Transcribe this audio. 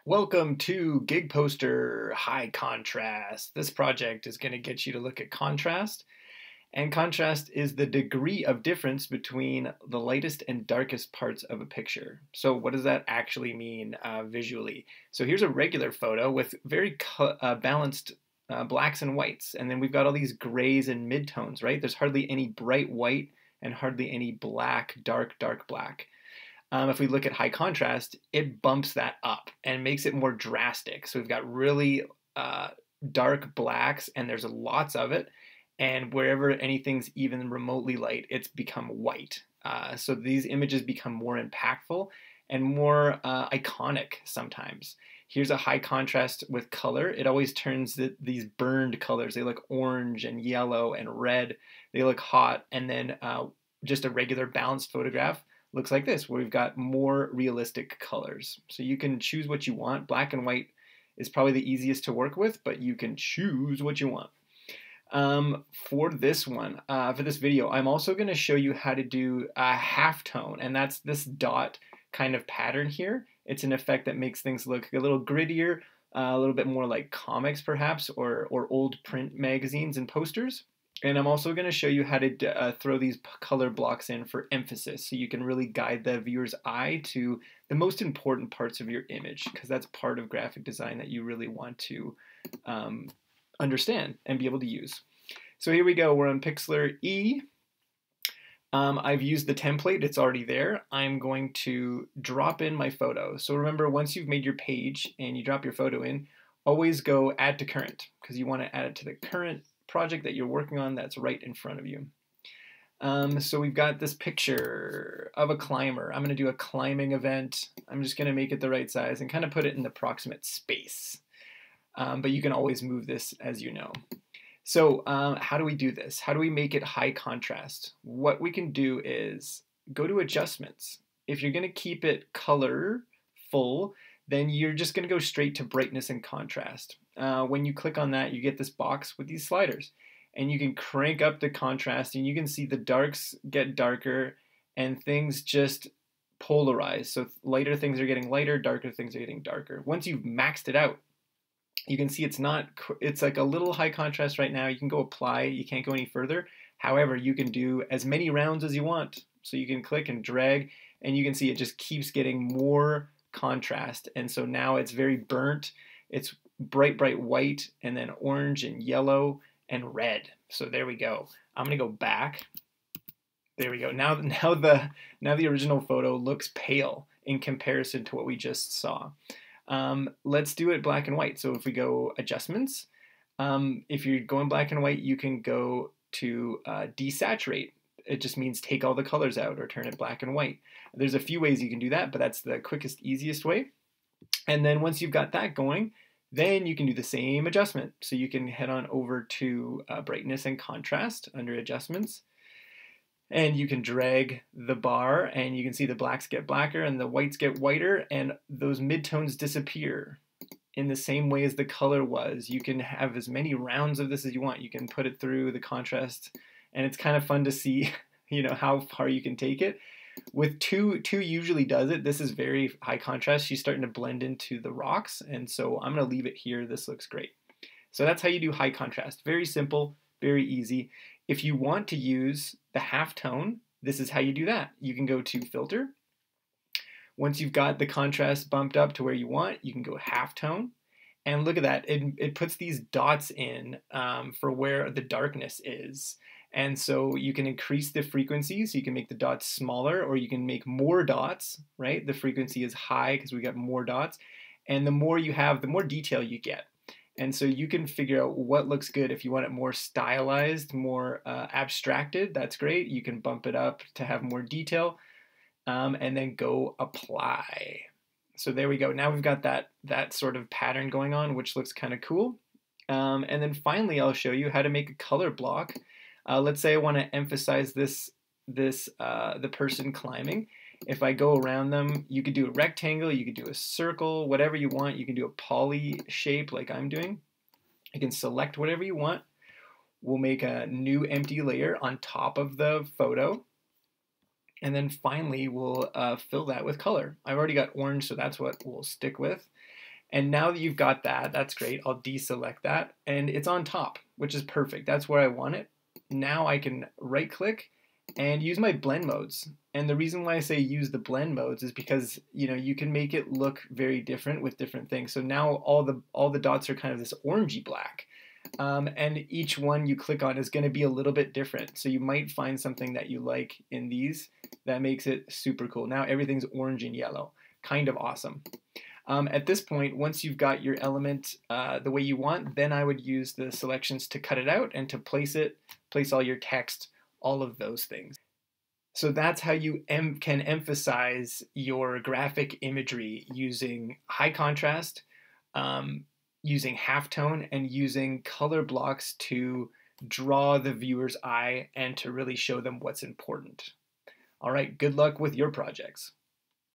Welcome to Gig Poster High Contrast. This project is going to get you to look at contrast. And contrast is the degree of difference between the lightest and darkest parts of a picture. So what does that actually mean visually? So here's a regular photo with very balanced blacks and whites. And then we've got all these grays and midtones, right? There's hardly any bright white and hardly any black, dark black. If we look at high contrast, it bumps that up and makes it more drastic. So we've got really dark blacks, and there's lots of it. And wherever anything's even remotely light, it's become white. So these images become more impactful and more iconic sometimes. Here's a high contrast with color. It always turns these burned colors. They look orange and yellow and red. They look hot. And then just a regular balanced photograph looks like this, where we've got more realistic colors. So you can choose what you want. Black and white is probably the easiest to work with, but you can choose what you want. For this one, for this video, I'm also going to show you how to do a halftone, and that's this dot kind of pattern here. It's an effect that makes things look a little grittier, a little bit more like comics perhaps, or old print magazines and posters. And I'm also going to show you how to throw these color blocks in for emphasis, so you can really guide the viewer's eye to the most important parts of your image, because that's part of graphic design that you really want to understand and be able to use. So here we go. We're on Pixlr E. I've used the template. It's already there. I'm going to drop in my photo. So remember, once you've made your page and you drop your photo in, always go add to current, because you want to add it to the current project that you're working on that's right in front of you. So we've got this picture of a climber. I'm going to do a climbing event. I'm just going to make it the right size and kind of put it in the proximate space. But you can always move this, as you know. So how do we do this? How do we make it high contrast? What we can do is go to adjustments. If you're going to keep it colorful, then you're just going to go straight to brightness and contrast. When you click on that, you get this box with these sliders, and you can crank up the contrast, and you can see the darks get darker and things just polarize. So lighter things are getting lighter, darker things are getting darker. Once you've maxed it out, you can see it's like a little high contrast right now. You can go apply, you can't go any further. However, you can do as many rounds as you want. So you can click and drag, and you can see it just keeps getting more contrast. And so now it's very burnt. It's bright white, and then orange and yellow and red. So there we go. I'm gonna go back. There we go. Now the original photo looks pale in comparison to what we just saw. Let's do it black and white. So if we go adjustments, if you're going black and white, you can go to desaturate. It just means take all the colors out or turn it black and white. There's a few ways you can do that, but that's the quickest, easiest way. And then once you've got that going, then you can do the same adjustment. So you can head on over to brightness and contrast under adjustments. And you can drag the bar, and you can see the blacks get blacker and the whites get whiter, and those midtones disappear in the same way as the color was. You can have as many rounds of this as you want. You can put it through the contrast, and it's kind of fun to see, how far you can take it. With two usually does it. This is very high contrast. She's starting to blend into the rocks, and so I'm going to leave it here. This looks great. So that's how you do high contrast. Very simple, very easy. If you want to use the halftone, this is how you do that. You can go to filter. Once you've got the contrast bumped up to where you want, you can go halftone. And look at that. It puts these dots in for where the darkness is. And so you can increase the frequency, so you can make the dots smaller, or you can make more dots, right? The frequency is high because we got more dots. And the more you have, the more detail you get. And so you can figure out what looks good. If you want it more stylized, more abstracted, that's great. You can bump it up to have more detail, and then go apply. So there we go. Now we've got that sort of pattern going on, which looks kind of cool. And then finally, I'll show you how to make a color block. Let's say I want to emphasize the person climbing. If I go around them, you could do a rectangle, you could do a circle, whatever you want. You can do a poly shape like I'm doing. You can select whatever you want. We'll make a new empty layer on top of the photo. And then finally, we'll fill that with color. I've already got orange, so that's what we'll stick with. And now that you've got that, that's great. I'll deselect that and it's on top, which is perfect. That's where I want it. Now I can right click and use my blend modes. And the reason why I say use the blend modes is because you can make it look very different with different things. So now all the dots are kind of this orangey black. And each one you click on is going to be a little bit different. So you might find something that you like in these that makes it super cool. Now everything's orange and yellow. Kind of awesome. At this point, once you've got your element the way you want, then I would use the selections to cut it out and to place all your text, all of those things. So that's how you can emphasize your graphic imagery using high contrast, using halftone, and using color blocks to draw the viewer's eye and to really show them what's important. All right, good luck with your projects.